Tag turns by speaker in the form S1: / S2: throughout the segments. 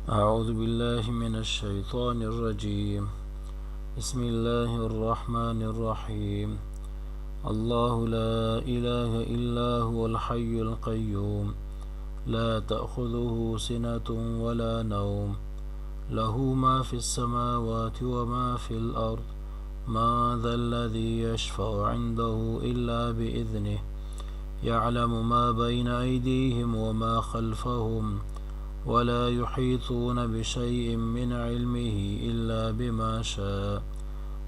S1: أعوذ بالله من الشيطان الرجيم. بسم الله الرحمن الرحيم. الله لا إله إلا هو الحي القيوم لا تأخذه سنة ولا نوم له ما في السماوات وما في الأرض ما ذا الذي يشفع عنده إلا بإذنه يعلم ما بين أيديهم وما خلفهم ولا يحيطون بشيء من علمه إلا بما شاء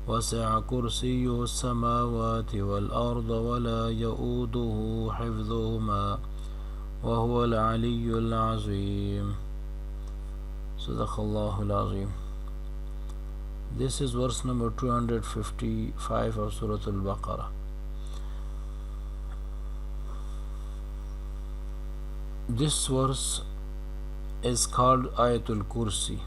S1: وسع كرسيه السماوات والأرض ولا يؤوده حفظهما وهو العلي العظيم. صدق الله العظيم. This is verse number 255 of Surah Al-Baqarah. This verse is called Ayatul Kursi,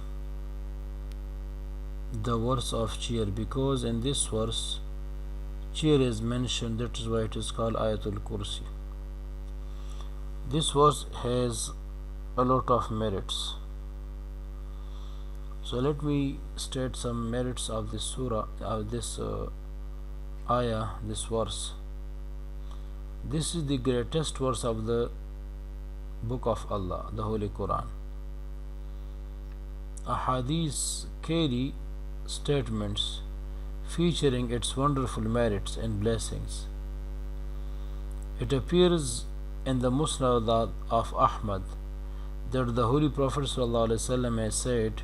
S1: the verse of cheer, because in this verse cheer is mentioned. That is why it is called Ayatul Kursi. This verse has a lot of merits. So let me state some merits of this surah, of this ayah, this verse. This is the greatest verse of the Book of Allah, the Holy Quran. Ahadith carry statements featuring its wonderful merits and blessings. It appears in the Musnad of Ahmad that the Holy Prophet ﷺ has said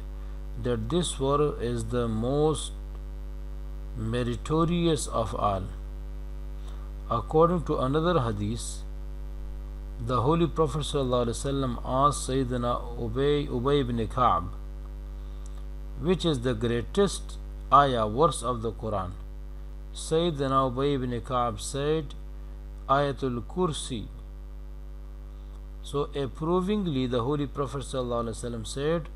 S1: that this verse is the most meritorious of all. According to another hadith, the Holy Prophet ﷺ asked Sayyidina Ubay ibn Ka'b, which is the greatest ayah, verse of the Quran. Sayyidina Ubay ibn Ka'b said, Ayatul Kursi. So approvingly the Holy Prophet ﷺ said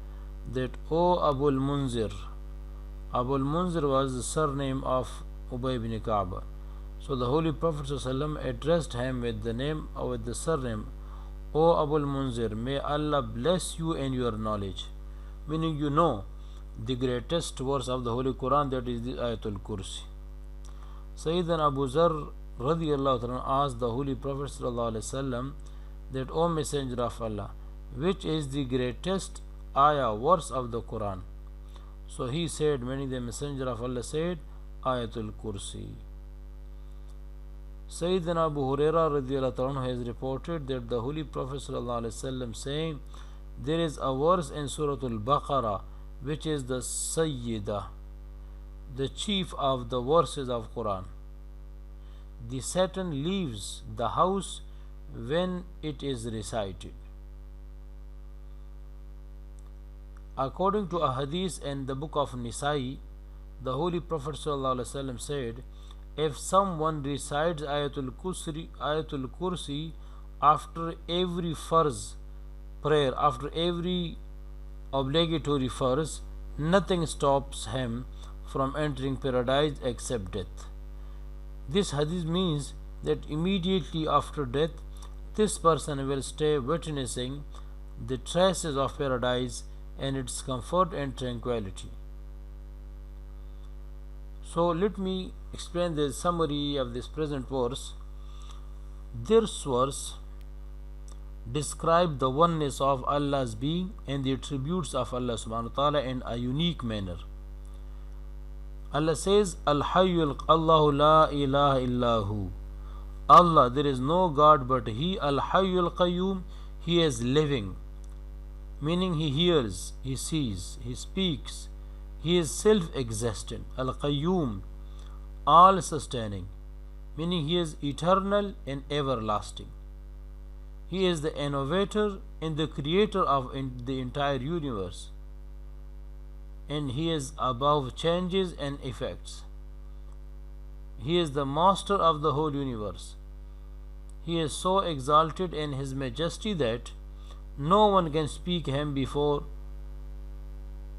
S1: that, O Abul Munzir. Abul Munzir was the surname of Ubay ibn Ka'b. So the Holy Prophet ﷺ addressed him with the name or with the surname, O Abul Munzir, may Allah bless you in your knowledge. Meaning, you know the greatest verse of the Holy Quran, that is the Ayatul Kursi. Sayyidina Abu Zar radiyallahu anhu asked the Holy Prophet ﷺ that, O Messenger of Allah, which is the greatest ayah, verse of the Quran? So he said, meaning the Messenger of Allah said, Ayatul Kursi. Sayyidina Abu Hurairah radiyallahu anhu has reported that the Holy Prophet ﷺ saying, there is a verse in Surah Al-Baqarah which is the Sayyidah, the chief of the verses of Quran. The Satan leaves the house when it is recited. According to a hadith in the book of Nisa'i, the Holy Prophet ﷺ said, if someone recites Ayatul Kursi after every farz prayer, after every obligatory farz, nothing stops him from entering paradise except death. This hadith means that immediately after death, this person will stay witnessing the traces of paradise and its comfort and tranquility. So let me explain the summary of this present verse. This verse describe the oneness of Allah's being and the attributes of Allah subhanahu wa ta'ala in a unique manner. Allah says, Al-Hayyul Allahu la ilaha illahu. Allah, there is no God but He. Al-Hayyul Qayyum, He is living, meaning He hears, He sees, He speaks, He is self-existent. Al-Qayyum, all-sustaining, meaning He is eternal and everlasting. He is the innovator and the creator of the entire universe, and He is above changes and effects. He is the master of the whole universe. He is so exalted in His majesty that no one can speak Him before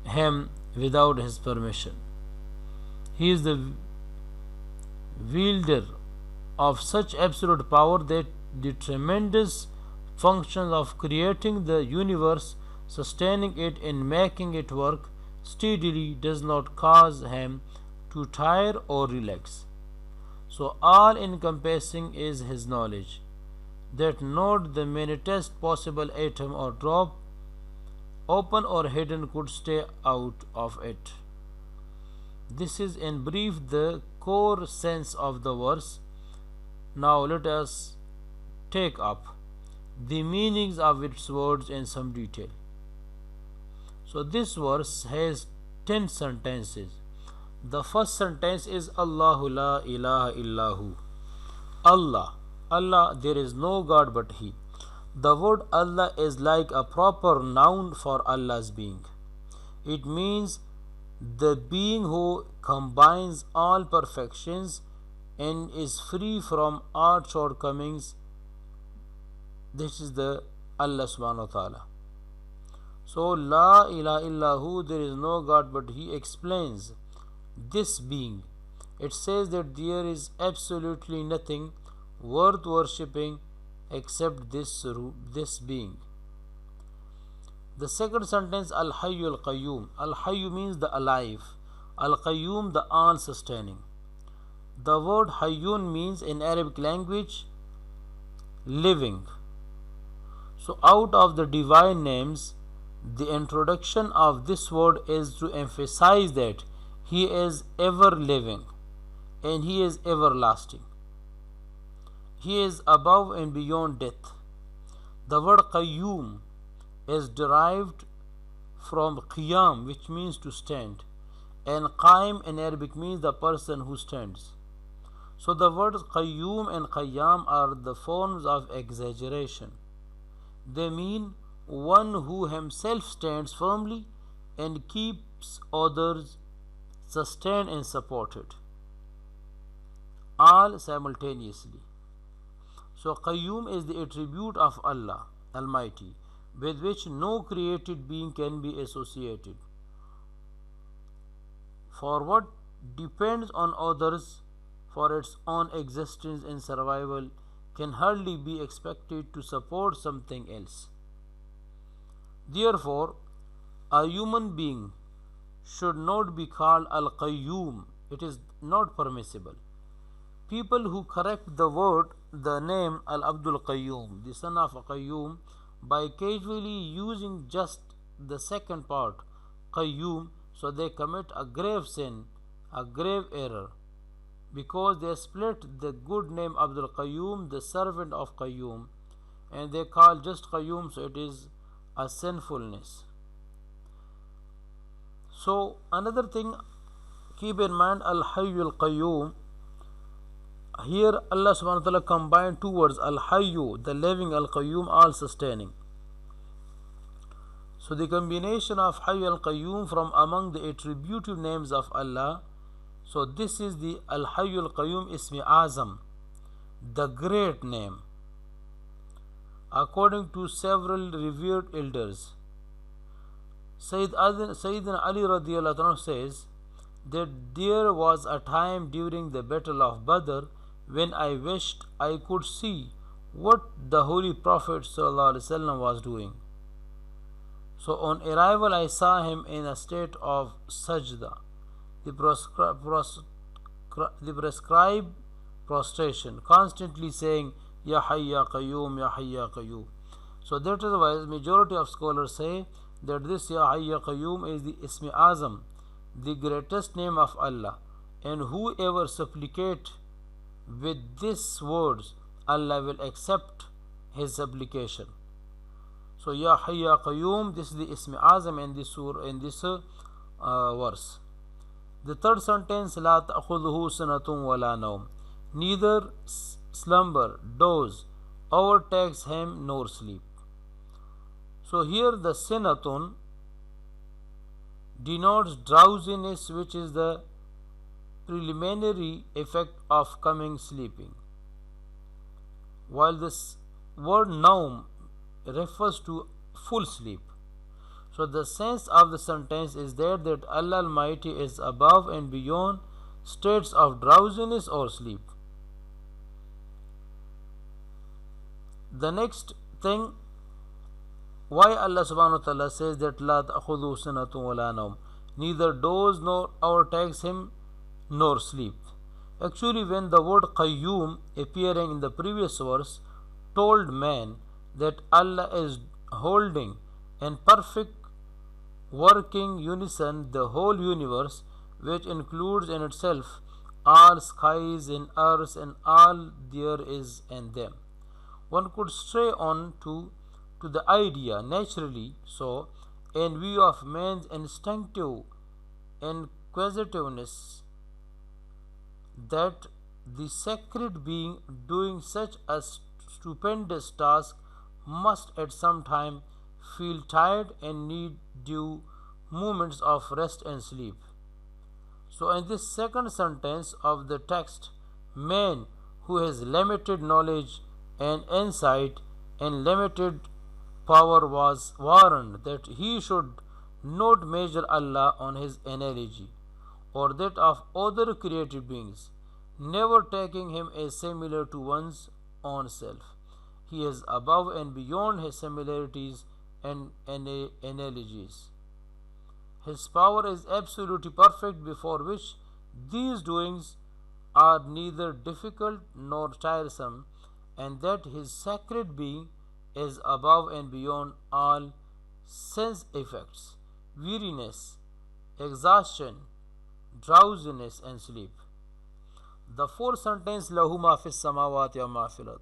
S1: Him without His permission. He is the wielder of such absolute power that the tremendous functions of creating the universe sustaining it and making it work steadily does not cause him to tire or relax. So, all encompassing is his knowledge that not the minutest possible atom or drop, open or hidden, could stay out of it. This is in brief the core sense of the verse. Now let us take up the meanings of its words in some detail. So this verse has 10 sentences. The first sentence is Allahu la ilaha illahu. Allah, Allah, there is no God but He. The word Allah is like a proper noun for Allah's being. It means the being who combines all perfections and is free from all shortcomings. This is the Allah subhanahu wa ta'ala. So La ilaha illahu, there is no God but He, explains this being. It says that there is absolutely nothing worth worshipping except this being. The second sentence, Al Hayyu Al Qayyum. Al Hayyu means the alive, Al Qayyum the all sustaining. The word Hayyun means in Arabic language living. So out of the divine names, the introduction of this word is to emphasize that He is ever living and He is everlasting. He is above and beyond death. The word Qayyum is derived from Qiyam, which means to stand, and Qaim in Arabic means the person who stands. So the words Qayyum and Qayyam are the forms of exaggeration. They mean one who himself stands firmly and keeps others sustained and supported, all simultaneously. So Qayyum is the attribute of Allah Almighty, with which no created being can be associated. For what depends on others for its own existence and survival can hardly be expected to support something else. Therefore, a human being should not be called Al-Qayyum. It is not permissible. People who correct the name Al-Abdul Qayyum, the son of Qayyum, by casually using just the second part, Qayyum, so they commit a grave sin, a grave error, because they split the good name Abdul Qayyum, the servant of Qayyum, and they call just Qayyum, so it is a sinfulness. So another thing, keep in mind Al-Hayyu Al-Qayyum. Here Allah subhanahu wa ta'ala combined two words, Al-Hayyu, the living, Al-Qayyum, all sustaining. So the combination of Hayyu Al-Qayyum from among the attributive names of Allah. So this is the Al-Hayyu Al-Qayyum Ismi Azam, the great name. According to several revered elders, Sayyidina Ali radiallahu anhu says that there was a time during the battle of Badr when I wished I could see what the Holy Prophet ﷺ was doing. So on arrival I saw him in a state of sajda, the prescribed prostration, constantly saying Ya Hayy Ya Qayyum, Ya Hayy Ya Qayyum. So that is why majority of scholars say that this Ya Hayy Ya Qayyum is the Ismi Azam, the greatest name of Allah, and whoever supplicate with these words, Allah will accept his supplication. So Ya Hayy Ya Qayyum, this is the Ismi Azam in this verse. The third sentence, La ta'khudhuhu sanatun wa la nawm. Neither slumber, doze, overtakes him nor sleep. So here the sinatun denotes drowsiness, which is the preliminary effect of coming sleeping, while this word naum refers to full sleep. So the sense of the sentence is that Allah Almighty is above and beyond states of drowsiness or sleep. The next thing, why Allah subhanahu wa ta'ala says that La ta'khudhu sinatun wa la nawm, neither doze nor overtakes him nor sleep. Actually, when the word Qayyum appearing in the previous verse told man that Allah is holding in perfect working unison the whole universe, which includes in itself all skies and earths and all there is in them. One could stray on to the idea naturally so, in view of man's instinctive inquisitiveness, that the sacred being doing such a stupendous task must at some time feel tired and need due moments of rest and sleep. So, in this second sentence of the text, man who has limited knowledge and insight and limited power was warned that he should not measure Allah on his analogy or that of other created beings, never taking him as similar to one's own self. He is above and beyond his similarities and analogies. His power is absolutely perfect, before which these doings are neither difficult nor tiresome, and that his sacred being is above and beyond all sense effects, weariness, exhaustion, drowsiness, and sleep. The fourth sentence, Lahu ma fis samawati wa ma fil ard.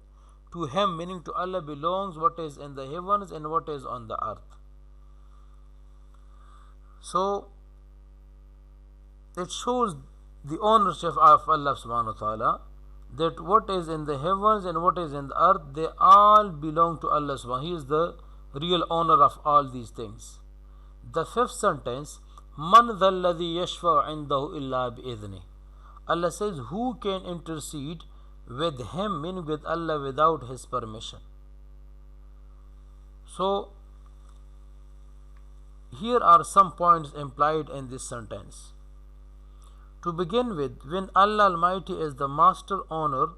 S1: To him, meaning to Allah, belongs what is in the heavens and what is on the earth. So, it shows the ownership of Allah subhanahu wa ta'ala, that what is in the heavens and what is in the earth, they all belong to Allah subhanahu. He is the real owner of all these things. The fifth sentence, Man dhal ladhi yashfa'u indahu illa bi'idhni. Allah says, who can intercede with him, meaning with Allah, without his permission? So, here are some points implied in this sentence. To begin with, when Allah Almighty is the master owner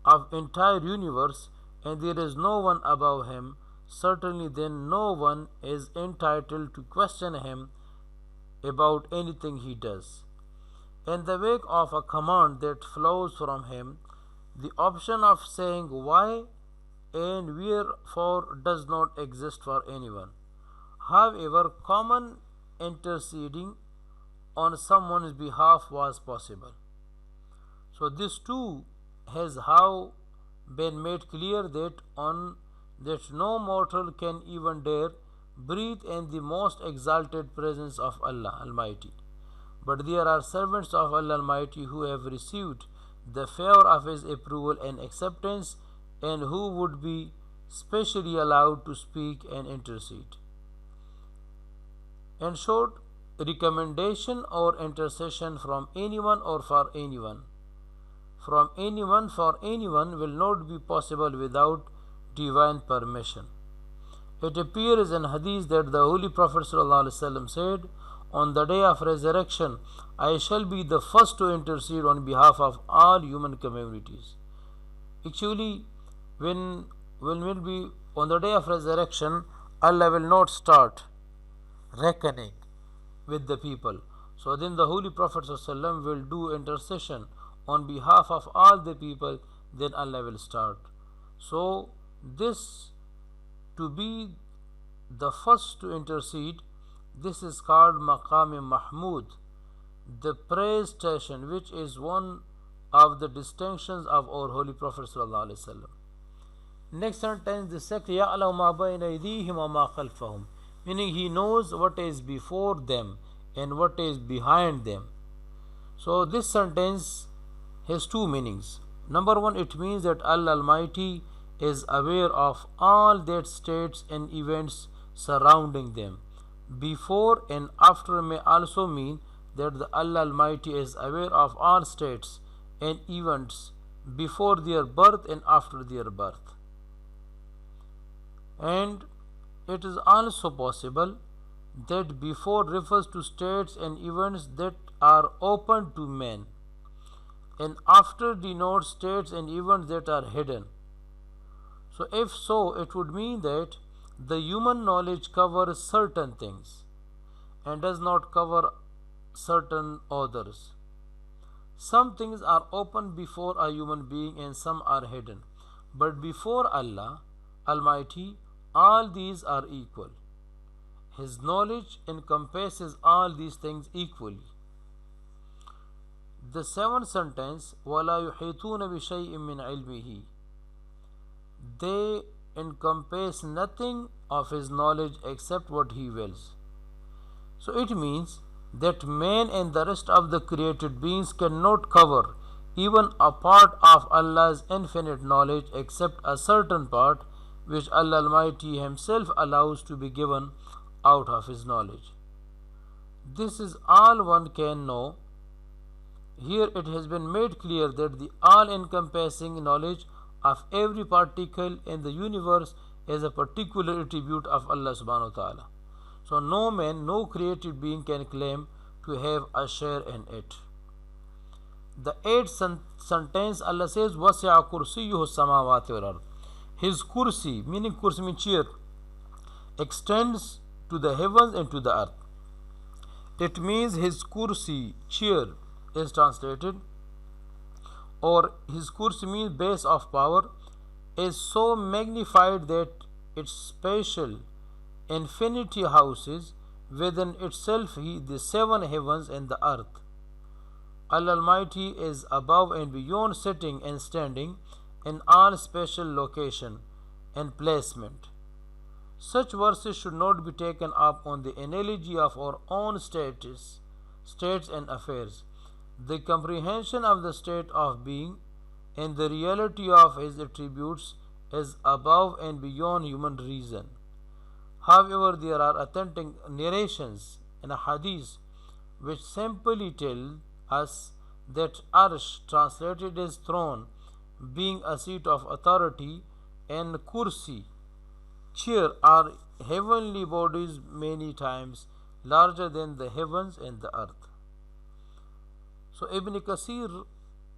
S1: of entire universe and there is no one above him, certainly then no one is entitled to question him about anything he does. In the wake of a command that flows from him, the option of saying why and wherefore does not exist for anyone. However, common interceding on someone's behalf was possible. So this too has how been made clear that no mortal can even dare breathe in the most exalted presence of Allah Almighty. But there are servants of Allah Almighty who have received the favor of His approval and acceptance, and who would be specially allowed to speak and intercede. In short, recommendation or intercession from anyone or for anyone, will not be possible without divine permission. It appears in Hadith that the Holy Prophet ﷺ said, on the day of resurrection, I shall be the first to intercede on behalf of all human communities. Actually, when will be on the day of resurrection, Allah will not start reckoning with the people. So then the Holy Prophet ﷺ will do intercession on behalf of all the people, then Allah will start. So this, to be the first to intercede, this is called Maqam Mahmud, the praise station, which is one of the distinctions of our Holy Prophet ﷺ. Next sentence, the second, يَعْلَمُ مَا بَيْنَ أَيْدِيهِمْ وَمَا خَلْفَهُم, meaning He knows what is before them and what is behind them. So this sentence has two meanings. Number one, it means that Allah Almighty is aware of all that states and events surrounding them. Before and after may also mean that the Allah Almighty is aware of all states and events before their birth and after their birth. And it is also possible that before refers to states and events that are open to men, and after denotes states and events that are hidden. So if so, it would mean that The human knowledge covers certain things and does not cover certain others. Some things are open before a human being and some are hidden. But before Allah Almighty, all these are equal. His knowledge encompasses all these things equally. The seventh sentence, وَلَا يُحِيطُونَ بِشَيْءٍ مِّنْ عِلْمِهِ, they encompass nothing of his knowledge except what he wills. So it means that man and the rest of the created beings cannot cover even a part of Allah's infinite knowledge except a certain part which Allah Almighty Himself allows to be given out of His knowledge. This is all one can know. Here it has been made clear that the all-encompassing knowledge of every particle in the universe is a particular attribute of Allah subhanahu wa ta'ala. So no man, no created being can claim to have a share in it. The eighth sentence, Allah says, وَسِعَ كُرْسِيُّهُ السَّمَاوَاتِ وَالْأَرْضِ. His kursi, meaning kursi means chair, extends to the heavens and to the earth. It means his kursi, chair, is translated, or his kursi means base of power, is so magnified that its spatial infinity houses within itself the seven heavens and the earth. Allah Almighty is above and beyond sitting and standing in all special location and placement. Such verses should not be taken up on the analogy of our own states and affairs. The comprehension of the state of being and the reality of his attributes is above and beyond human reason. However, there are authentic narrations in a hadith which simply tell us that Arsh, translated as throne, being a seat of authority, and kursi, chair, are heavenly bodies many times larger than the heavens and the earth. So Ibn Kasir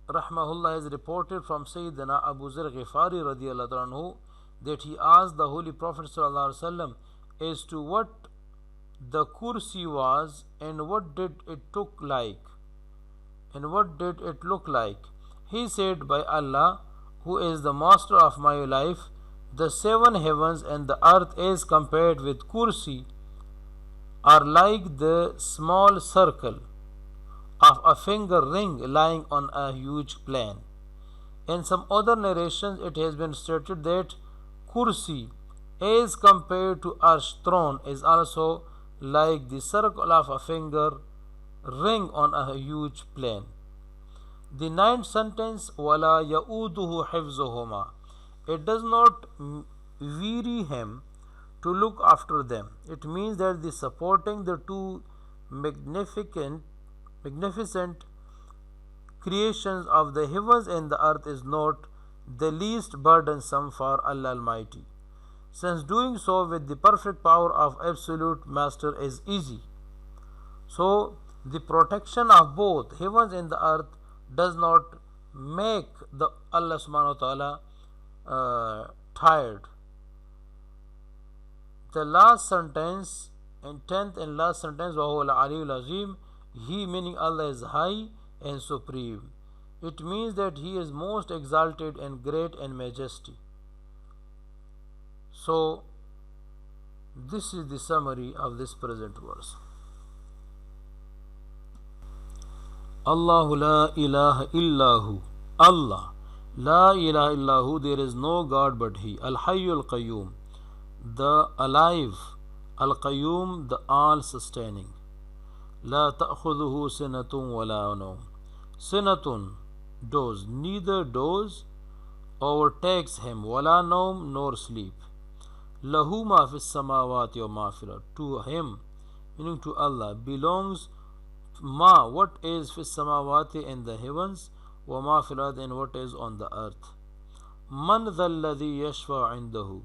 S1: rahmahullah has reported from Sayyidina Abu Zar Ghifari radiyallahu anhu that he asked the Holy Prophet sallallahu alaihi wasallam as to what the kursi was and what did it look like. He said, by Allah, who is the master of my life, the seven heavens and the earth as compared with kursi are like the small circle of a finger ring lying on a huge plain. In some other narrations it has been stated that kursi as compared to Arsh, throne, is also like the circle of a finger ring on a huge plain. The ninth sentence, وَلَا يَؤُودُهُ حِفْظُهُمَا, it does not weary him to look after them. It means that the supporting the two magnificent creations of the heavens and the earth is not the least burdensome for Allah Almighty, since doing so with the perfect power of absolute master is easy. So the protection of both heavens and the earth does not make the Allah subhanahu wa ta'ala tired. The last sentence and 10th and last sentence, وَهُوَ الْعَلِيُّ الْعَظِيمُ, he meaning Allah is high and supreme. It means that he is most exalted and great and majesty. So this is the summary of this present verse. Allahu la ilaha illahu, Allah, la ilaha illahu, there is no God but He. Al-Hayyul Qayyum, the alive, Al-Qayyum, the all-sustaining. La ta'khudhuhu sinatun wa la nawm. Sinatun, doze, neither doze overtakes him, wala nawm, nor sleep. Lahu ma fis samawati wa ma fil ard, to him, meaning to Allah, belongs ma, what is fis samawati, in the heavens, wa ma fil ard, and what is on the earth. Man dhal ladhi yashfa indahu,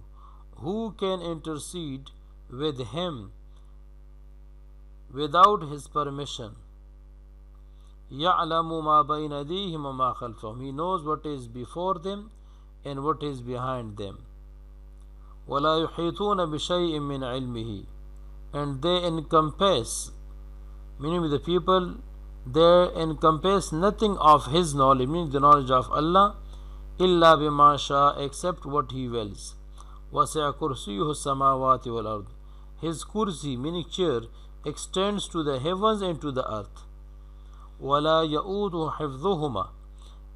S1: who can intercede with him without his permission. Ya'lamu ma bayna aydihim wa ma khalfahum, he knows what is before them and what is behind them. وَلَا يُحِيطُونَ بِشَيْءٍ مِّنْ عِلْمِهِ, and they encompass, meaning the people, they encompass nothing of his knowledge, meaning the knowledge of Allah, إِلَّا بِمَا شَاءَ, except what he wills. وَسِعَ كُرْسِيُّهُ السَّمَاوَاتِ وَالْأَرْضِ, his kursi, meaning chair, extends to the heavens and to the earth. وَلَا يَؤُودُهُ حِفْظُهُمَا,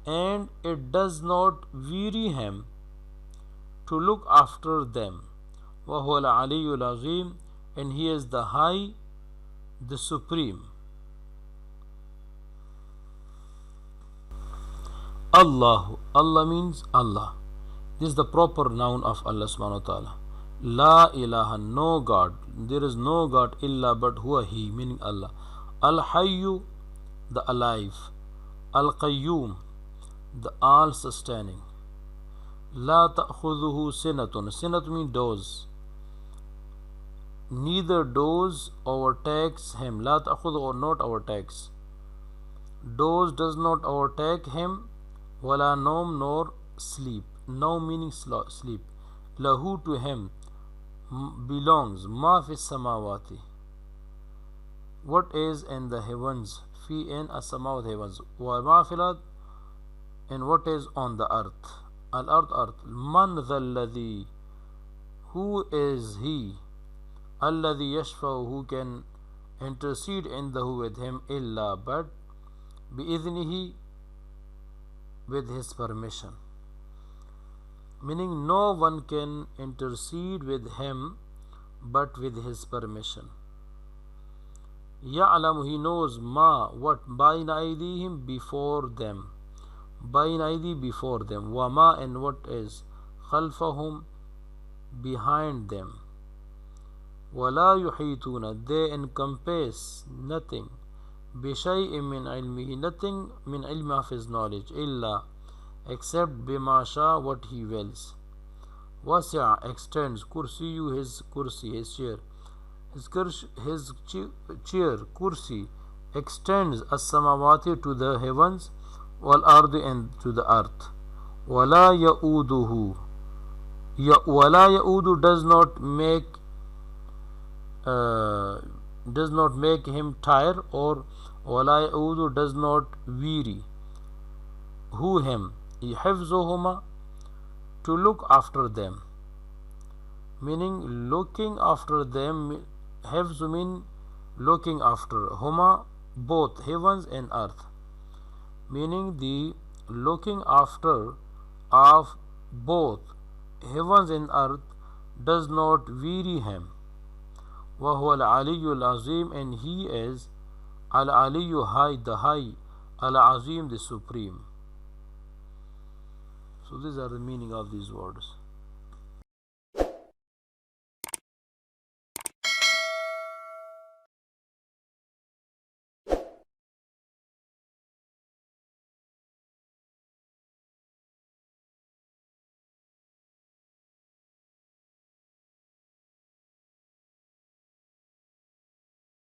S1: and it does not weary him to look after them. وَهُوَ الْعَلِيُّ الْعَظِيمُ, and he is the high, the supreme. Allah, Allah means Allah. This is the proper noun of Allah subhanahu wa ta'ala. La ilaha, no God, there is no God illa but huwa he, meaning Allah. Al Hayyu, the alive. Al Qayyum, the all sustaining. La ta'khudhuhu sinatun, sinat means doze, neither doze overtakes him. La ta'khudhu, or not overtakes. Doze does not overtake him. Wala nom, nor sleep. No meaning sleep. Lahu, to him belongs ma fi samawati, what is in the heavens, fi in as-samawat, heavens, wa ma fil ard, and what is on the earth. Al ard, earth. Man dhal ladhi, who is he, alladhi yashfa'u, who can intercede indahu, with him, illa but, bi-idhnihi, with his permission, meaning no one can intercede with him but with his permission. Ya'lamu, he knows, ma, what, bayna aydihim, before them, bayna aydi, before them, wa ma, and what is, khalfahum, behind them. Wala yuhituna, they encompass nothing, bishay'in min ilmihi, nothing min ilmi, of his knowledge, illa, except bima sha, what he wills. Wasi'a, extends, kursiyu, his kursi, his chair, his chair, kursi, extends as-samawati, to the heavens, wal ardi, and to the earth. Wala ya'uduhu, wala ya'udu does not make him tire, or wala ya'udu, does not weary, who him, hifzuhuma, to look after them, meaning looking after them. Hifzu mean looking after, huma, both heavens and earth, meaning the looking after of both heavens and earth does not weary him. وَهُوَ الْعَلِيُّ الْعَظِيمُ, and he is Al-Aliyyu, high, the high, Al-Azim, the supreme. So these are the meaning of these words.